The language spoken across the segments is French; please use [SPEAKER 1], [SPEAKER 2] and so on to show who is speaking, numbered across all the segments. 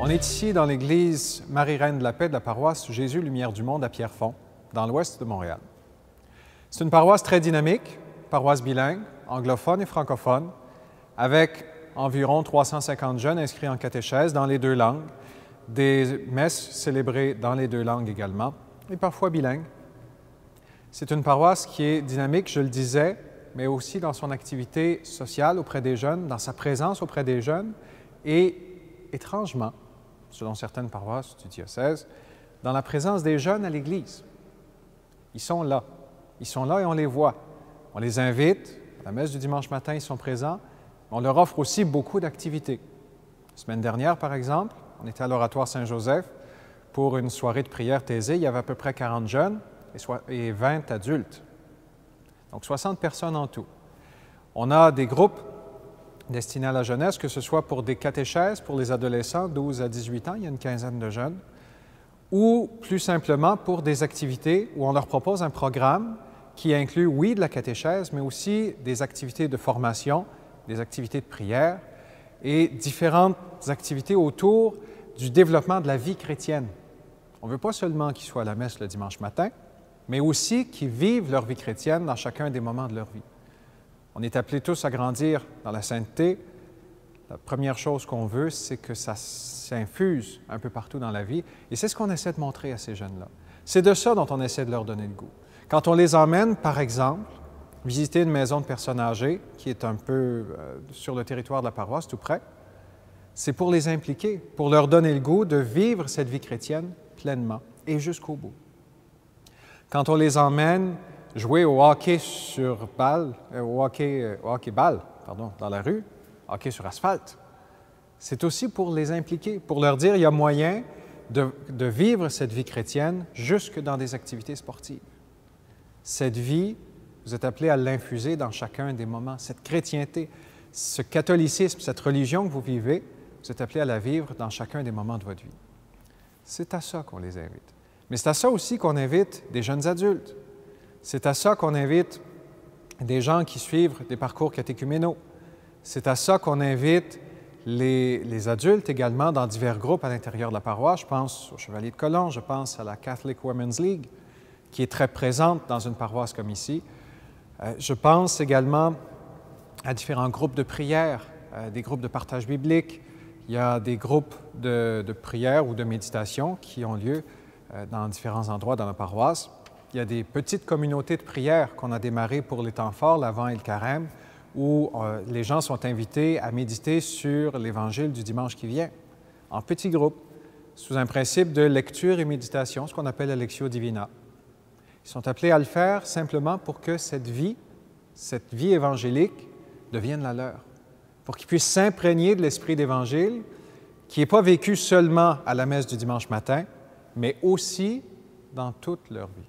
[SPEAKER 1] On est ici dans l'église Marie-Reine de la Paix de la paroisse Jésus Lumière du Monde à Pierrefonds, dans l'ouest de Montréal. C'est une paroisse très dynamique, paroisse bilingue, anglophone et francophone, avec environ 350 jeunes inscrits en catéchèse dans les deux langues, des messes célébrées dans les deux langues également, et parfois bilingues. C'est une paroisse qui est dynamique, je le disais, mais aussi dans son activité sociale auprès des jeunes, dans sa présence auprès des jeunes, et étrangement, selon certaines paroisses du diocèse, dans la présence des jeunes à l'Église. Ils sont là et on les voit. On les invite, à la messe du dimanche matin, ils sont présents. On leur offre aussi beaucoup d'activités. La semaine dernière, par exemple, on était à l'Oratoire Saint-Joseph pour une soirée de prière thésée. Il y avait à peu près 40 jeunes et 20 adultes. Donc 60 personnes en tout. On a des groupes destinés à la jeunesse, que ce soit pour des catéchèses pour les adolescents, 12 à 18 ans, il y a une quinzaine de jeunes, ou plus simplement pour des activités où on leur propose un programme qui inclut, oui, de la catéchèse, mais aussi des activités de formation, des activités de prière et différentes activités autour du développement de la vie chrétienne. On ne veut pas seulement qu'ils soient à la messe le dimanche matin, mais aussi qu'ils vivent leur vie chrétienne dans chacun des moments de leur vie. On est appelés tous à grandir dans la sainteté. La première chose qu'on veut, c'est que ça s'infuse un peu partout dans la vie. Et c'est ce qu'on essaie de montrer à ces jeunes-là. C'est de ça dont on essaie de leur donner le goût. Quand on les emmène, par exemple, visiter une maison de personnes âgées, qui est un peu sur le territoire de la paroisse, tout près, c'est pour les impliquer, pour leur donner le goût de vivre cette vie chrétienne pleinement et jusqu'au bout. Quand on les emmène jouer au hockey sur balle, dans la rue, hockey sur asphalte, c'est aussi pour les impliquer, pour leur dire qu'il y a moyen de vivre cette vie chrétienne jusque dans des activités sportives. Cette vie, vous êtes appelés à l'infuser dans chacun des moments. Cette chrétienté, ce catholicisme, cette religion que vous vivez, vous êtes appelés à la vivre dans chacun des moments de votre vie. C'est à ça qu'on les invite. Mais c'est à ça aussi qu'on invite des jeunes adultes. C'est à ça qu'on invite des gens qui suivent des parcours catéchuménaux. C'est à ça qu'on invite les adultes également dans divers groupes à l'intérieur de la paroisse. Je pense au Chevalier de Colomb, je pense à la Catholic Women's League, qui est très présente dans une paroisse comme ici. Je pense également à différents groupes de prière, des groupes de partage biblique. Il y a des groupes de prière ou de méditation qui ont lieu dans différents endroits dans la paroisse. Il y a des petites communautés de prière qu'on a démarrées pour les temps forts, l'Avent et le Carême, où les gens sont invités à méditer sur l'Évangile du dimanche qui vient, en petits groupes, sous un principe de lecture et méditation, ce qu'on appelle la Lectio Divina. Ils sont appelés à le faire simplement pour que cette vie évangélique devienne la leur, pour qu'ils puissent s'imprégner de l'esprit d'Évangile qui n'est pas vécu seulement à la messe du dimanche matin, mais aussi dans toute leur vie.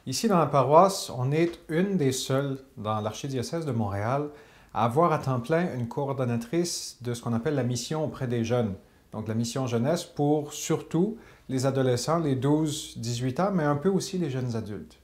[SPEAKER 1] Ici, dans la paroisse, on est une des seules dans l'archidiocèse de Montréal à avoir à temps plein une coordonnatrice de ce qu'on appelle la mission auprès des jeunes. Donc, la mission jeunesse pour surtout les adolescents, les 12-18 ans, mais un peu aussi les jeunes adultes.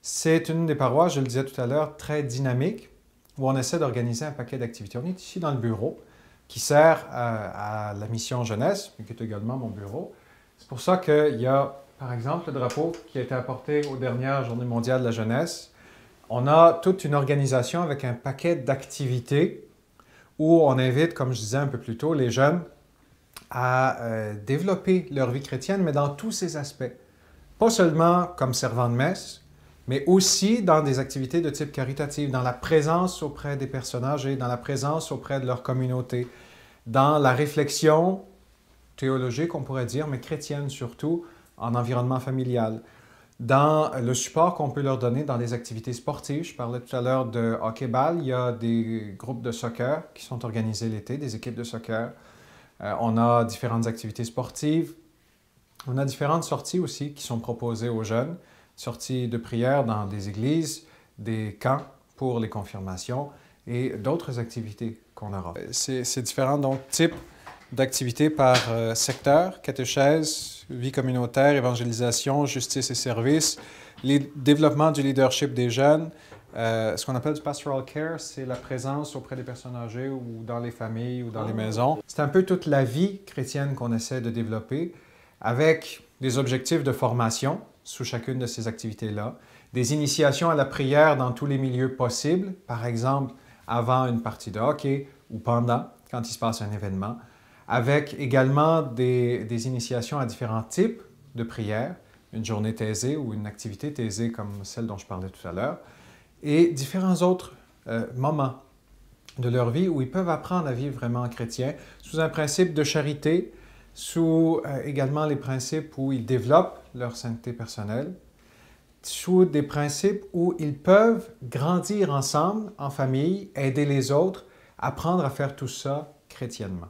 [SPEAKER 1] C'est une des paroisses, je le disais tout à l'heure, très dynamique, où on essaie d'organiser un paquet d'activités. On est ici dans le bureau qui sert à la mission jeunesse, mais qui est également mon bureau. C'est pour ça qu'il y a, par exemple, le drapeau qui a été apporté aux dernières Journées mondiales de la jeunesse. On a toute une organisation avec un paquet d'activités où on invite, comme je disais un peu plus tôt, les jeunes à développer leur vie chrétienne, mais dans tous ses aspects. Pas seulement comme servant de messe, mais aussi dans des activités de type caritatif, dans la présence auprès des personnes âgées, dans la présence auprès de leur communauté, dans la réflexion théologique, on pourrait dire, mais chrétienne surtout, en environnement familial, dans le support qu'on peut leur donner dans les activités sportives. Je parlais tout à l'heure de hockey-ball. Il y a des groupes de soccer qui sont organisés l'été, des équipes de soccer. On a différentes activités sportives. On a différentes sorties aussi qui sont proposées aux jeunes. Sorties de prière dans des églises, des camps pour les confirmations et d'autres activités qu'on aura. C'est différents donc, types d'activités par secteur, catéchèse, vie communautaire, évangélisation, justice et service, développement du leadership des jeunes, Ce qu'on appelle du pastoral care, c'est la présence auprès des personnes âgées ou dans les familles ou dans les maisons. C'est un peu toute la vie chrétienne qu'on essaie de développer avec des objectifs de formation sous chacune de ces activités-là, des initiations à la prière dans tous les milieux possibles, par exemple avant une partie de hockey ou pendant, quand il se passe un événement, avec également des initiations à différents types de prières, une journée thésée ou une activité thésée comme celle dont je parlais tout à l'heure, et différents autres moments de leur vie où ils peuvent apprendre à vivre vraiment chrétien sous un principe de charité, sous également les principes où ils développent leur sainteté personnelle, sous des principes où ils peuvent grandir ensemble, en famille, aider les autres, apprendre à faire tout ça chrétiennement.